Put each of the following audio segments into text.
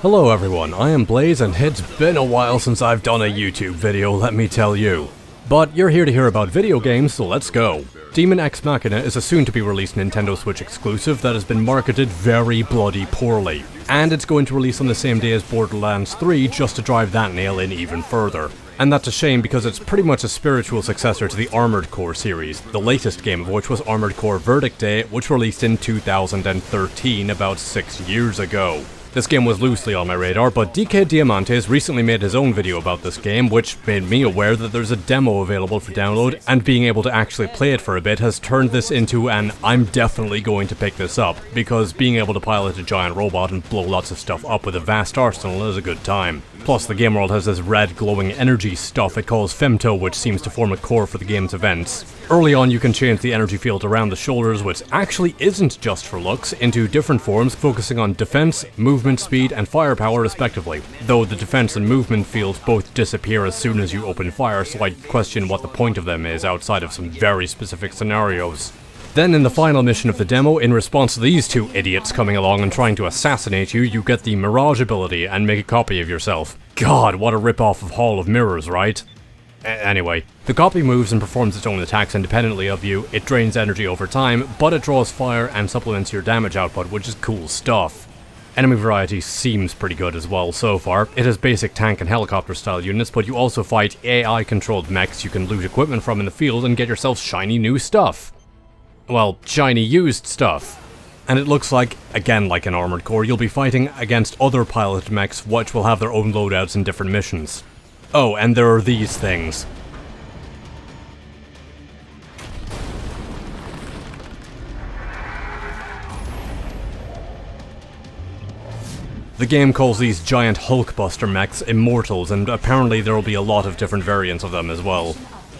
Hello everyone, I am Blaze and it's been a while since I've done a YouTube video, let me tell you. But you're here to hear about video games, so let's go. Daemon X Machina is a soon-to-be-released Nintendo Switch exclusive that has been marketed very bloody poorly. And it's going to release on the same day as Borderlands 3 just to drive that nail in even further. And that's a shame because it's pretty much a spiritual successor to the Armored Core series, the latest game of which was Armored Core Verdict Day, which released in 2013, about 6 years ago. This game was loosely on my radar, but DK Diamantes recently made his own video about this game, which made me aware that there's a demo available for download, and being able to actually play it for a bit has turned this into an I'm definitely going to pick this up, because being able to pilot a giant robot and blow lots of stuff up with a vast arsenal is a good time. Plus, the game world has this red glowing energy stuff it calls femto, which seems to form a core for the game's events. Early on you can change the energy field around the shoulders, which actually isn't just for looks, into different forms focusing on defense, movement speed, and firepower respectively. Though the defense and movement fields both disappear as soon as you open fire, so I question what the point of them is outside of some very specific scenarios. Then in the final mission of the demo, in response to these two idiots coming along and trying to assassinate you, you get the Mirage ability and make a copy of yourself. God, what a rip-off of Hall of Mirrors, right? Anyway, the copy moves and performs its own attacks independently of you, it drains energy over time, but it draws fire and supplements your damage output, which is cool stuff. Enemy variety seems pretty good as well so far. It has basic tank and helicopter style units, but you also fight AI controlled mechs you can loot equipment from in the field and get yourself shiny new stuff. Well, shiny used stuff. And it looks like, again like in Armored Core, you'll be fighting against other piloted mechs which will have their own loadouts in different missions. Oh, and there are these things. The game calls these giant Hulkbuster mechs Immortals, and apparently there will be a lot of different variants of them as well.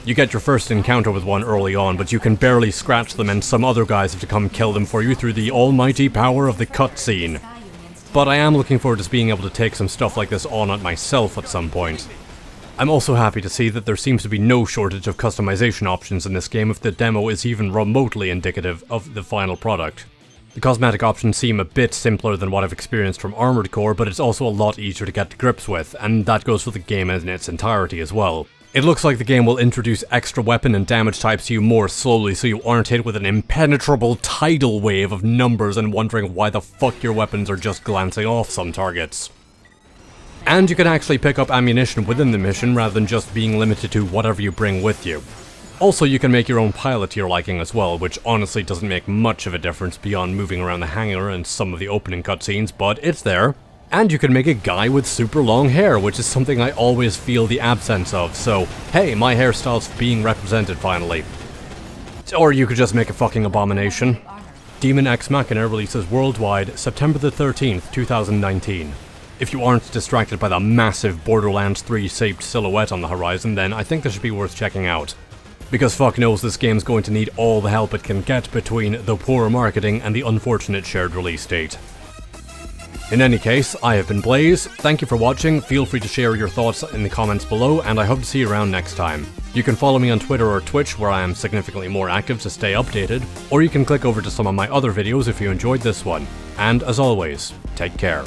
You get your first encounter with one early on, but you can barely scratch them and some other guys have to come kill them for you through the almighty power of the cutscene. But I am looking forward to being able to take some stuff like this on it myself at some point. I'm also happy to see that there seems to be no shortage of customization options in this game if the demo is even remotely indicative of the final product. The cosmetic options seem a bit simpler than what I've experienced from Armored Core, but it's also a lot easier to get to grips with, and that goes for the game in its entirety as well. It looks like the game will introduce extra weapon and damage types to you more slowly so you aren't hit with an impenetrable tidal wave of numbers and wondering why the fuck your weapons are just glancing off some targets. And you can actually pick up ammunition within the mission rather than just being limited to whatever you bring with you. Also, you can make your own pilot to your liking as well, which honestly doesn't make much of a difference beyond moving around the hangar and some of the opening cutscenes, but it's there. And you can make a guy with super long hair, which is something I always feel the absence of, so hey, my hairstyle's being represented finally. Or you could just make a fucking abomination. Daemon X Machina releases worldwide September the 13th, 2019. If you aren't distracted by the massive Borderlands 3-shaped silhouette on the horizon, then I think this should be worth checking out. Because fuck knows this game's going to need all the help it can get between the poor marketing and the unfortunate shared release date. In any case, I have been Blaze, thank you for watching, feel free to share your thoughts in the comments below, and I hope to see you around next time. You can follow me on Twitter or Twitch where I am significantly more active to stay updated, or you can click over to some of my other videos if you enjoyed this one. And as always, take care.